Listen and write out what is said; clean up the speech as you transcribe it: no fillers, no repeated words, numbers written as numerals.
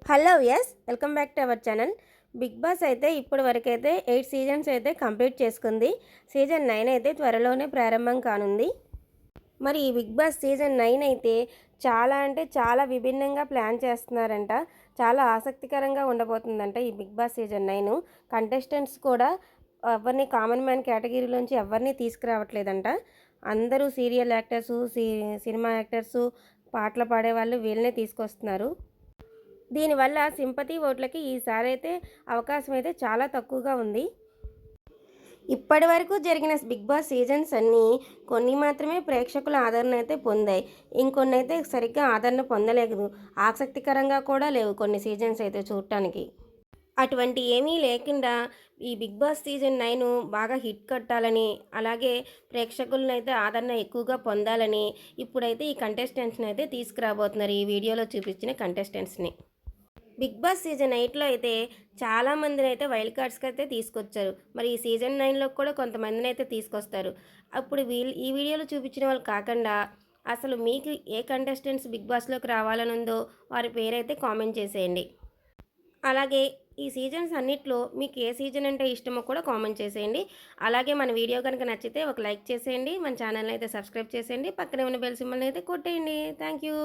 Hello yes welcome back to our channel. Bigg Boss అయితే ఇప్పటి వరకు అయితే 8 సీజన్స్ అయితే కంప్లీట్ చేసుకుంది. సీజన్ 9 అయితే త్వరలోనే ప్రారంభం కానుంది. మరి ఈ బిగ్ బాస్ సీజన్ 9 అయితే చాలా అంటే చాలా విభిన్నంగా ప్లాన్ చేస్తున్నారంట. చాలా ఆసక్తికరంగా ఉండబోతుందంట ఈ బిగ్ బాస్ సీజన్ 9. కంటెస్టెంట్స్ కూడా ఎవరిని కామన్ మ్యాన్ కేటగిరీలోంచి ఎవరిని తీసుకురావట్లేదంట. అందరూ సీరియల్ యాక్టర్సు, సినిమా యాక్టర్సు, పాటలు పాడేవాళ్ళు వీళ్ళనే తీసుకొస్తున్నారు. దీనివల్ల సింపతి ఓట్లకి ఈసారి అయితే అవకాశం అయితే చాలా తక్కువగా ఉంది. ఇప్పటి వరకు జరిగిన బిగ్ బాస్ సీజన్స్ అన్నీ కొన్ని మాత్రమే ప్రేక్షకుల ఆదరణ అయితే పొందాయి. ఇంకొన్ని అయితే సరిగ్గా ఆదరణ పొందలేదు. ఆసక్తికరంగా కూడా లేవు కొన్ని సీజన్స్ అయితే చూడటానికి. అటువంటి ఏమీ లేకుండా ఈ బిగ్ బాస్ సీజన్ 9 బాగా హిట్ కొట్టాలని, అలాగే ప్రేక్షకులను అయితే ఆదరణ ఎక్కువగా పొందాలని ఇప్పుడైతే ఈ కంటెస్టెంట్స్ని అయితే తీసుకురాబోతున్నారు. ఈ వీడియోలో చూపించిన కంటెస్టెంట్స్ని బిగ్ బాస్ సీజన్ 8లో అయితే చాలామందిని అయితే వైల్డ్ కార్డ్స్కి అయితే తీసుకొచ్చారు. మరి ఈ సీజన్ 9లో కూడా కొంతమందిని అయితే తీసుకొస్తారు. అప్పుడు ఈ వీడియోలో చూపించిన వాళ్ళు కాకుండా అసలు మీకు ఏ కంటెస్టెంట్స్ బిగ్ బాస్లోకి రావాలని ఉందో వారి పేరైతే కామెంట్ చేసేయండి. అలాగే ఈ సీజన్స్ అన్నిట్లో మీకు ఏ సీజన్ అంటే ఇష్టమో కూడా కామెంట్ చేసేయండి. అలాగే మన వీడియో కనుక నచ్చితే ఒక లైక్ చేసేయండి. మన ఛానల్ని అయితే సబ్స్క్రైబ్ చేసేయండి. పక్కనే ఉన్న బెల్ సింబల్ని అయితే కొట్టేయండి. Thank you.